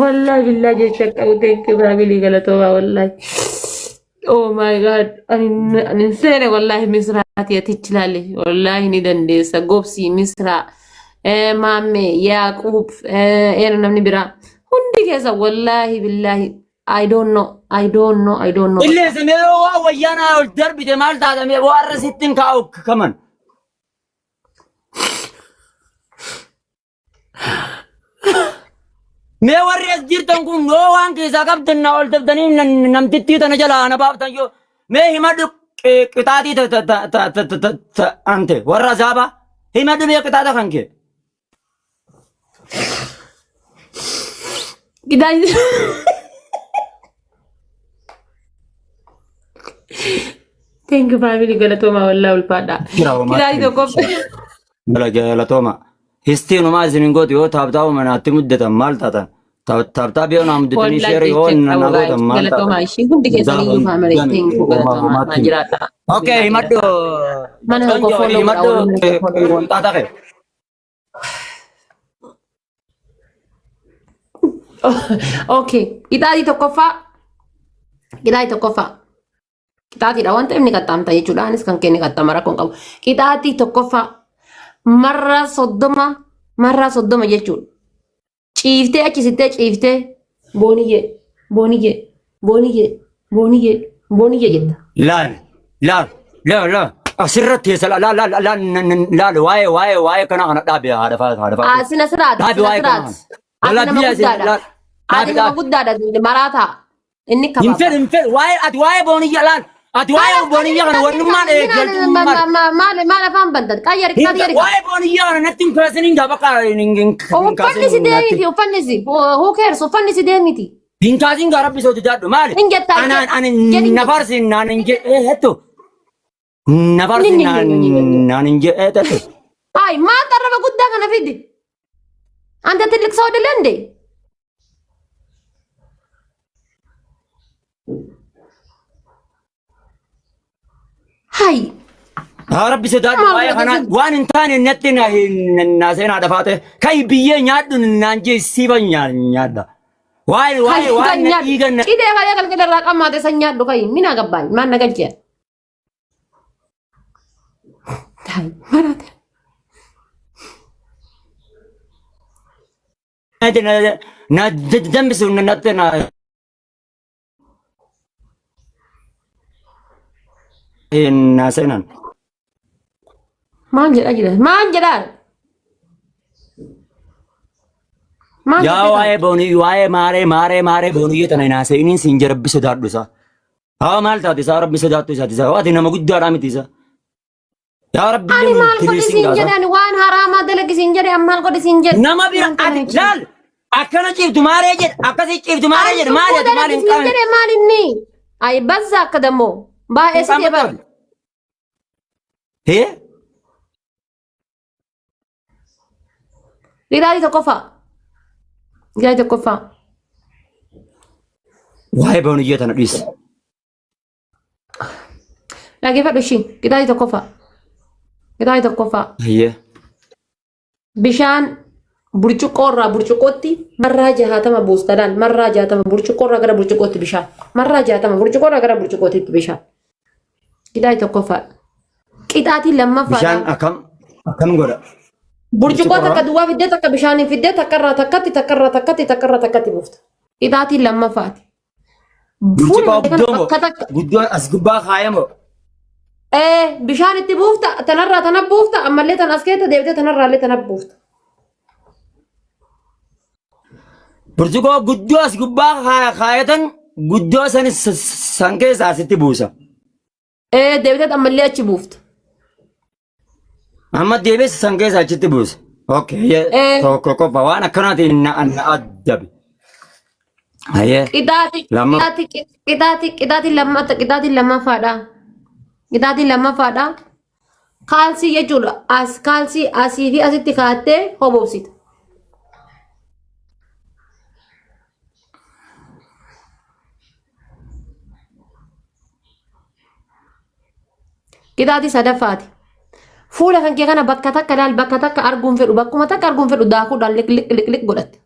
والله بالله جيتك او تك فاميلي غلطوا والله. Oh my god. أنا نسيت والله مصر هاتي تجلالي والله ندندس قبسي مصر مامي ياقوب أنا نمني برا هندي كذا والله بالله. I don't know. اللي سمعوا ويانا الدرب جمال هذا مي وار 60 كاو كمان مي وري جيرتن كون نو وان كي زاكب دنا اول تبدني نمتتي تنجلا انا باب تنجو مي همد قطاتي انت ورا زابا همد مي قطاتا خنكي كده. Thank you family galatoma والله والفادا. كده إذا كوب. بلا galatoma. هستينو ما زين يو تابتاو من أتمدة مال تاتا. تابتا بيو نام دتني شيري هو نناغو تمال تاتا. galatoma إيشي كنت كسرني family. Thank you galatoma. ماجراتا. Okay, ماتو. mana ko follow ماتو تاتا كي. Okay, kita di Tokofa. Kita di Tokofa. Kita tidak want ini kata amta jechuudha anis kan kenne kata mara kon qabu kitaati tokkoffa marra soddoma jechuudha ciiftee achi sittee ciiftee booniyye jetta لا أسرت يا سلا لا واي كنا دابي هذا asina siraat لا لا adina guddaadha marata inni kaba ينفل واي بوني يلان أتواي بوني يلان ونما maal afaan bantan qayyari واي بوني يلان نتيم كاسنين جابا كارين uffannisi who cares uffannisi deemiti إن كاسين كارب بيسوي تجارب مالي أنا نفرسين أنا إنجي هتو نفرسين أنا إنجي هتو ay maal tarraba guddaa kana fidi anta tillik soodilende hay يا ربي سداد واي أنا وان إنتاني نتنا الناسين هذا فاته كاي بيه نادو نانجي سيبا نادا واي نتيجة ide kaya kalkala rak amate sanyado kay mina gaban man nagalje hay marate na dambis نتنا الناسين man jedar يا واي بوني واي ماري بوني يتنا ناسين سينجر بسداد دوسا ها مال تاتي سا ربي سداد توسا تسا وادي نما قد دارامي تسا يا ربي ani mal ko sinjere ani wan harama dalag sinjere amal ko sinjere نما بيران لال أكنا شيف تماري جد أكاسي شيف تماري جد مالي sinjere mal inni ay bazza kadamo ba esite bar هي lidadi tokkoffa واي بوني يتنا ديس lagi fadhu shi lidadi tokkoffa هي bishaan burcuqqoorraa burcuqqootti marraa 60 buustadhaan marraa 60 burcuqqoorraa gara burcuqqootti bishaan marraa 60 burcuqqoorraa gara burcuqqootti bishaan lidadi tokkoffa qixaatii lammaffaa بشان أكم غدا burcuqqoo takka duwwaa fiddee takka bishaaniin fiddee takkarraa takkatti buufta. Qixaatiin lammaffaati. burcuqqoo guddoo as gubbaa kaayamo bishaan itti buufta tanarraa tana buufta ammallee tan as keessa deebitee tanarraallee tana buufta. burcuqqoo guddoo as gubbaa kaayatan guddoo san keessa asitti buusa deebitee ammallee achi buufta. amma deebis san keessa achitti buusa okay tokko qofa waan akkanaati na addabi haye qixaatii lammaffaadha kaalsii jechuudha as kaalsii asii fi asitti kaattee hobobsita. qixaatii sadaffaati. Fuula kan kee kana bakka takka laal bakka takka arguun fedhu bakkuma takka arguun fedhu daakuudhaan lik godhatte.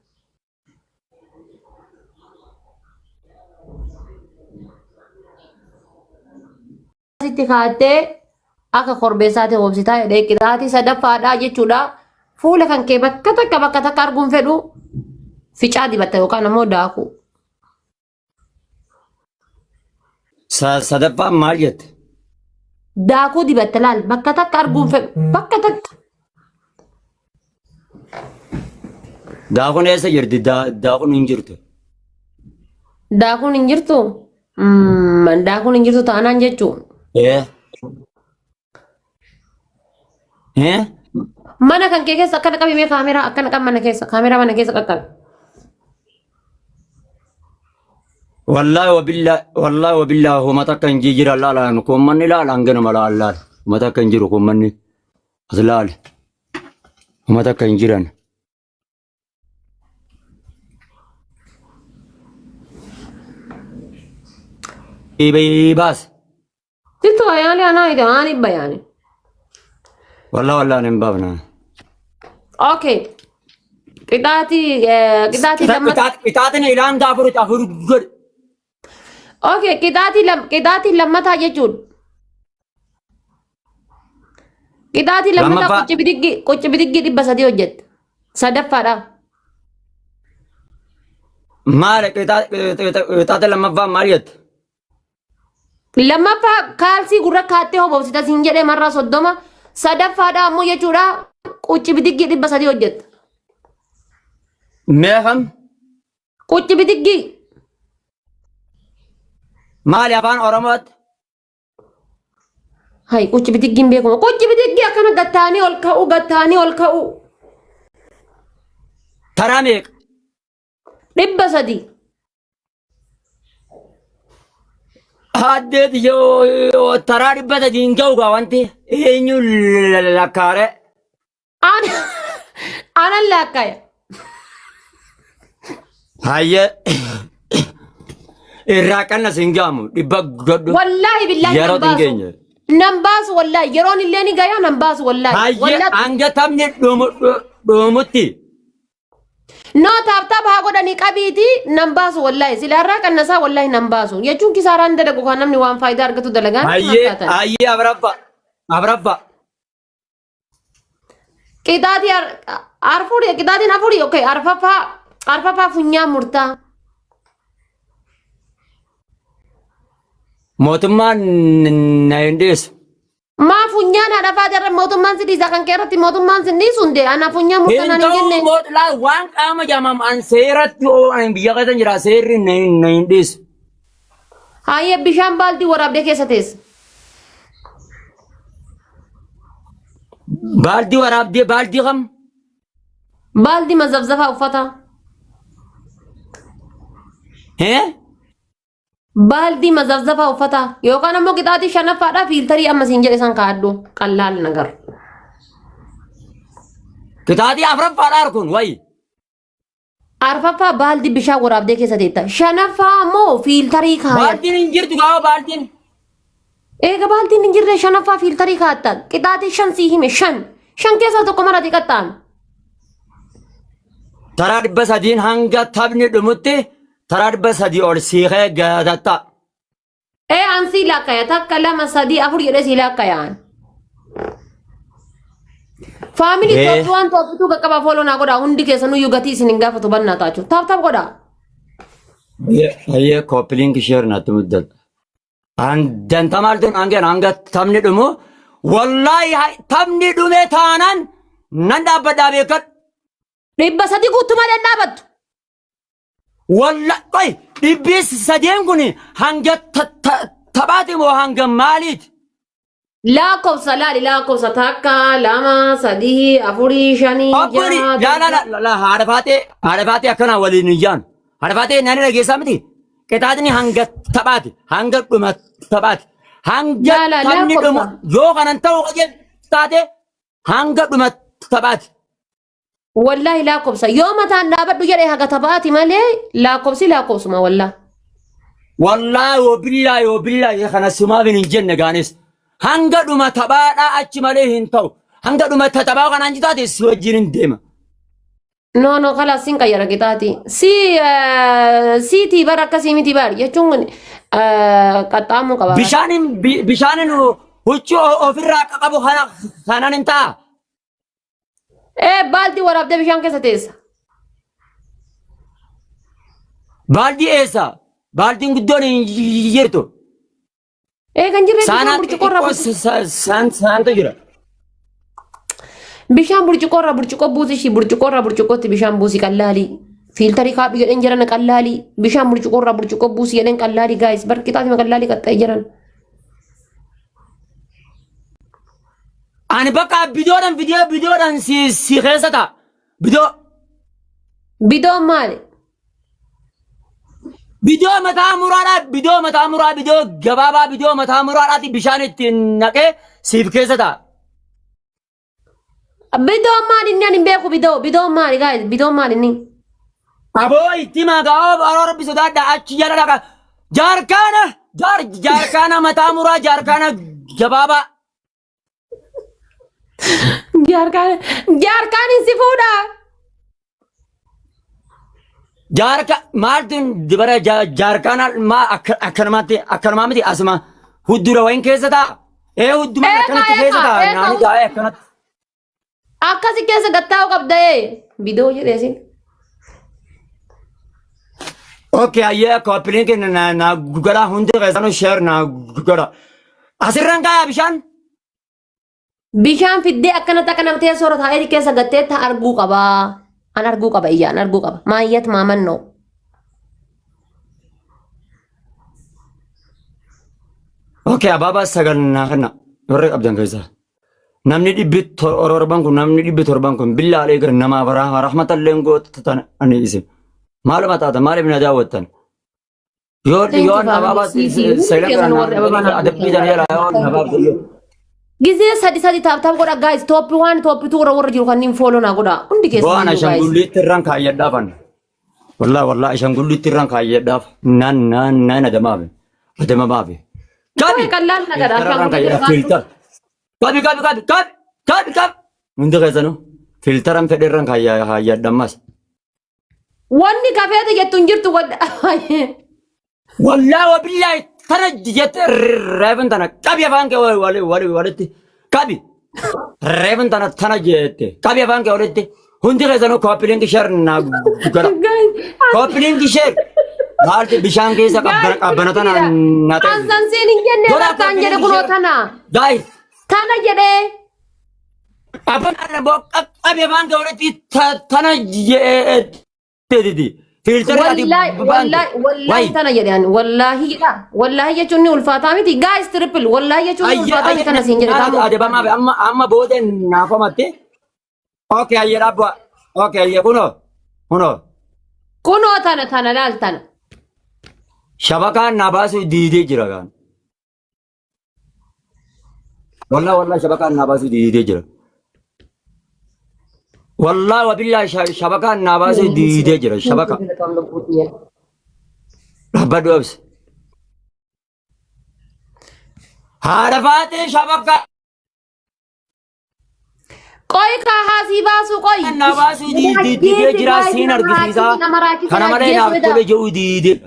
itti kaattee akka korbeessaati hobsitaa jedhee qixaatii sadaffaadhaa jechuudha. Fuula kan kee bakka takka arguun fedhu ficaa dibatta yookaan ammoo daakuu. Sadaffaan maal jette? Daakuu dibatta laal bakka takka arguun fedhu bakka takka. Daakuun eessa jirti? Daakuun hin jirtu. Daakuun hin jirtu? Daakuun hin jirtu taanaan jechuun. Mana kan kee keessa akkana qabimee kaameraa akkana qab mana keessa kaameraa mana keessa qaqqabe. Wallahi wabillahi uummata akka hin jijjiira laalaan kun manni laalaan ganama laalaan uummata akka hin jiru kun manni as laale uummata akka hin jiran. Baas. Tito ayyaani anaa ite maali bayaani? Wallahi hin baafna. Okay. Qixaatiin ilaan gaafuru afur godhe. Okay, qixaatiin lammataa jechuudha. Qixaatiin lammataa qochi bidiggi 300 hojjette. Sadaffaadha. Maali qixaatiin lammaffaa maal jette? Lammaffaa kaalsii gurra kaattee hobobsita siin jedhee marraa 30 sadaffaadha ammoo jechuudha qochi bidiggi 300 hojjette. Meeqam? Qochi bidiggi. Maali afaan Oromootti? Hai qochi bidiggiin beekuma. Qochi bidiggi akkana gattaanii ol ka'u. Taraa meeqa? 300. Addeeti yoo taraa 300 hin ga'u gaa wanti eenyu lakkaare? Anan lakkaya. Hayye irraa qanna siin gaamu dhibba godhu. Wallahi billahi yeroo tingeenye. Nan baasu wallahi yeroon illee ni gaya nan baasu wallahi. Hayye hanga taphni dhumutti. No taap haa godhanii qabiiti nan baasu wallahi silaarraa qannasaa wallahi nan baasu jechuun kisaaraan dalagu kan namni waan faayidaa argatu dalagaan. Hayye abrabba. Qixaatiin afurii okay arfaffaa funyaan murtaa. Mootummaan na hin dhiyeessu. Maa funyaan haadha faatii mootummaan si dhiisa kan keerratti mootummaan si dhiisu hundee ana funyaan murtaan ani jenne. Waan qaama jaamam an seeratti an biyya keessa jira seerri na hin dhiyeessu. Hayyee bishaan baaldii waraabdee keessa teessa. Baaldii waraabdee baaldii kam? Baaldii mazafzafaa uffata. Baaldii mazafzafaa uffata yookaan ammoo qixaatii shanaffaadhaa fiiltarii amma siin jedhe san kaaddu qallaal nagar. Qixaatii afuraffaadhaa arkuun wayi. Arfaffaa baaldii bishaan waraabdee keessa teetta. Shanaffaa ammoo fiiltarii kaayata. Baaldiin hin jirtu gaafa baaldiin. Eega baaldiin hin jirre shanaffaa fiiltarii kaayata. Qixaatii 5 sii hime 5. 5 keessaa tokko maratii qaxxaan. Taraa 300 hanga taphni dhumutti. Taraa 300 ol siqee gatatta. An sii lakkaya takka 2 3 4 jedhee sii lakkayaan. Faamilii Itoophiyaan Itoophituu qaqqaba fooloo naa godhaa hundi keessanuyyuu gatii isin hin gaafatu bannaa taachuu. Taap godhaa. Hayyee koppiliinki sheer natti muddata. Danta maaltu hanga taphni dhumu wallaahi taphni dhume taanaan nan dhaabbadhaa beekadhu. 300 guutumaa dhaabattu. Wallahi dhibbees sadeen kun hanga taphaati moo hanga maaliiti? Lakkoofsa laali lakkoofsa takka 2 3 4 5 6. Haadha faatee akkana waliin iyyaan. Haadha faatee nani dhageessaa miti. Qixaatiin hanga taphaati hanga dhuma taphaati. Hanga taphni dhumu yoo kanan ta'u taate hanga dhuma taphaati. Wallahi lakkoofsa yoo mataan dhaabadhu jedhee haga taphaati malee lakkoofsuma wallahi. Wallahi wabillahi kana simaaf hin jenne gaanis. Hanga dhuma taphaadhaa achi malee hin ta'u. Hanga dhuma taphaa kanaan jitaate si wajjin hin deema. No kalaas siin qayyara qixaati. Siitii bara akkasii miti bari jechuun qaxxaamuu qaba. Bishaanin huccuu ofirraa qabu kanan hin ta'a. Baaltii waraabdee bishaan keessa teessa. Baaldii eessa? Baaldiin guddoon hin jirtu. Kan jirre Saanaan saantu jira. Bishaan burcuqqoo buusi ishii burcuqqootti bishaan buusi qallaalii. Fiiltarii kaadhu jedhan jiran qallaalii. Bishaan burcuqqoo buusi jedhan qallaalii gaayis. Barqixaati qallaalii qaxxa'ee jiran. Ani bakka bidoodhaan si keessa ta'a. Bidoon maali? Bidoo mataa muraa bidoo gabaabaa bidoo mataa muraadhaati bishaan ittiin naqee siif keessa ta'a. Bidoon maali inni ani beeku bidoon maali gaayis bidoon maali inni? Aboo itti maqaa rabbi sodaadha achi jala dhaqa. Jaarkaana mataa muraa jaarkaana gabaabaa. Jaarkaan si fuudha. Maaltu dibara jaarkaana akkanumaa miti asuma huddura wayin keessa ta'a. Hudduma akkanatti keessa ta'a. Naani gaa'ee akkanatti. Akkasi keessa gattaa'u qabda'ee bidoo jedheesin. Okay, ayyee koppiliin keenya na gugara hundi keessanuu sheer na gugara. Asirraan gaa'aa bishaan. Bishaan fiddee akkanatti akka namtee soorata ta'ee keessa gattee ta arguu qabaa. An arguu qaba iyyaan arguu qaba. Maayyat maamannoo. Okay, abaabaa sagal naa kenna. Warri qabdan keessa. Namni dhibbi torban kun billaalee gara namaaf rahmatallee gootan ani isin. Maaluma taata maaliif na daawwattan? Yoon abaabaa sagal adabbiitan jedha yoon abaabaa yoo. Gizee sadi taaptaap godha gaayis tooppii waan tooppii tuura warra jiru kanneen fooloo naa godha hundi keessa. Waan ashangulliitti irraan kaayyadhaafan. Wallaa ashangulliitti irraan kaayyadhaaf. Naan adamamaafi. Gabi! Qallaan nagadha ashangulliitti. Filtar. Gabi! Hundi keessanuu filtaran fedhe irraan kaayyadhammas. Wanni kafeeta jettu hin jirtu godha. Wallaa wabillaahi. Tana jette reefin tana qabi afaan kee walitti qabi reefin tana jette qabi afaan kee walitti hundi keessanuu koppiliin kisheer naa gugara koppiliin kisheer maalti bishaan keessa qabbana tana naa ta'e. Ansansiin hin jenne bakkaan jedhe kunoo tana. Gaayis. Tana jedhee. Qabi afaan kee walitti tana jette. Wallahi tana jedhan wallahi jechuun ni ulfaataa miti gaayis trippil wallahi jechuun ni ulfaataa miti kana siin jedhe adabamaaf amma boodeen naafamatte okay ayyee dhaabba okay ayyee kunoo tana laal tana shabakaan naa baasuu diidee jira gaan wallahi shabakaan naa baasuu diidee jira والله وبالله شبكة الناباس دي جرا شبكة بدو أبس هذا فاتي شبكة कोई कहा सी बासु कोई الناباس دي جرا سينر كيسا كنا مرة ناقول جو دي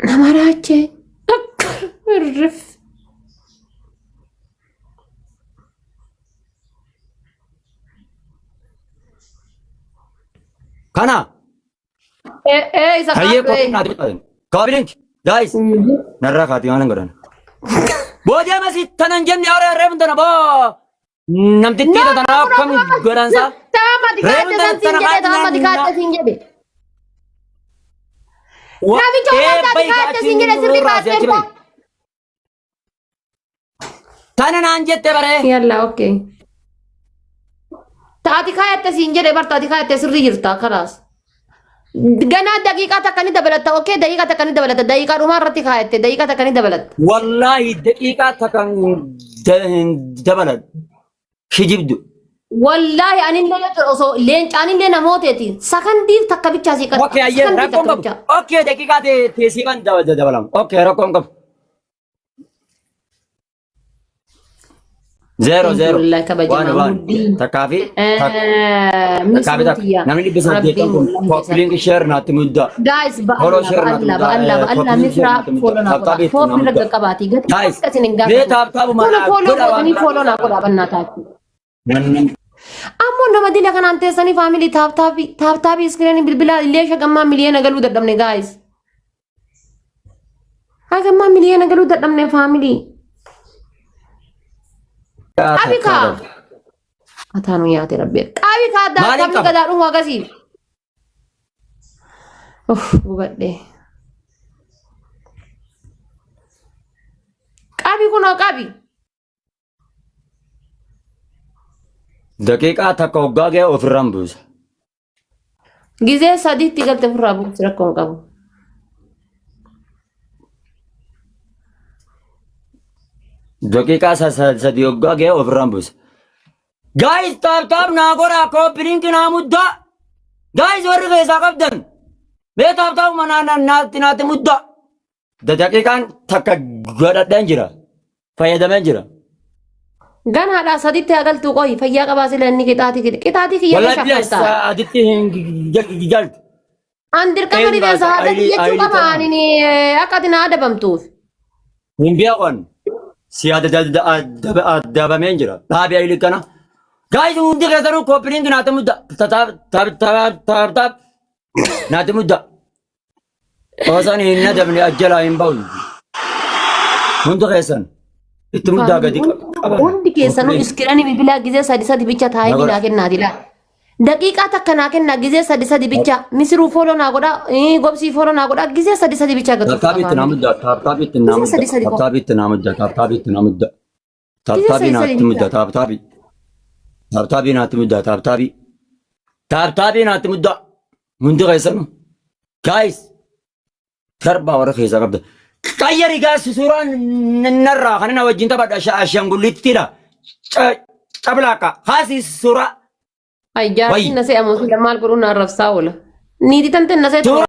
نمراچه رف Kana. Isa Koppiliin guys narraa kaati waan godhan. Boodee masi tanan jenne awra reefin tana boo namtitti tana akkami godhansa. Reefin tana kaati siin jedhe. Namicha wanta kaati siin jedhe sirri kaati. Tana naan jette bare. Yalla okay. Taati kaayyatte siin jedhe bar taati kaayyatte sirri jirta kalaas. Ganaa daqiiqaa takka ni dabalatta okay daqiiqaa takka ni dabalatta daqiiqaa dhumaa irratti kaayyatte daqiiqaa takka ni dabalatta. Wallaahi daqiiqaa takka dabalat hijibdu. Wallaahi anillee osoo leencaanillee namooteeti sakandiif takka bichaa sii qaba. Okay ayyee rakkoon qabu. Okay daqiiqaa teessii kan dabalamu. Okay rakkoon qabu. 0 0 والله كبجماعة 1 مدين 1 تكافي مسروتي تكافي يا نعمل لي بس ربي والله كوبلينج شير نات مدة guys فولو بألا شير نات بألا مدة بألا بألا كوبلينج شير مفرا نات مدة فولو ناقودا تكافي فوق نعمل نرجع كباتي قد جايز كسين ليه نغافة تابتابوا فولو معنا فولو كل قدني وان فولو ناقودا بناتاتي أمو نما دي لكن أنت سني فاميلي تاب تابي سكريني بالبلا ليش أجمع مليون قالوا ددمني guys أجمع مليون قالوا ددمني فاميلي أبي كا أتانو يا ربي أبي كا دا مالك كم كذا روح وقاسي أوف بقدر أبي كنا أبي دقيقة تكوغا جه وفرام بوز جزء صديق تقدر تفرابو سرقون كابو دقيقة سديوغا جه وفرام بوز جايز تاب ناغورا كوبلينج نامودا جايز ورغي ساقبدن بيت تاب منا نات مدة دقيقة تكغدا دنجرا فايدا منجرا gan haadha sadiitti agaltu qoy fayyaa qabaasi lanni qixaatii kiyya والله keessa بلاش fakkaata. اديتي جلد An dirqama rifeensa haadhatti jechuu qaba ani akka ati na adabamtuuf. من بيقون سيادة دابا منجرا بابي ايلي كنا جايز وندي غيرو كوبلينج نات مدة تاب نات مدة وصاني ندم اجلا ينبول منذ غيسن اتمدى قديك Hundi keessanuu iskiranii bilbilaa gizee sadi bicha taa'ee naa kennaati laa. Daqiiqaa takka naa kennaa gizee sadi bicha misiruu fooloo naa godha gobsii fooloo naa godha gizee sadi bicha gatu. تابتابي تنامد تابتابي تنامد تابتابي تنامد تابتابي ناتمد تابتابي ناتمد تابتابي ناتمد منذ غيسن جايز تربى ورخيصة قبل كايري جالس سوران نرى خلينا وجين تبع أشياء نقول تيرا قبلك خاصي سورة Ay jaartiin na se'amu sila maal godhuun arrabsaa oola. Niitii tante na se'amu.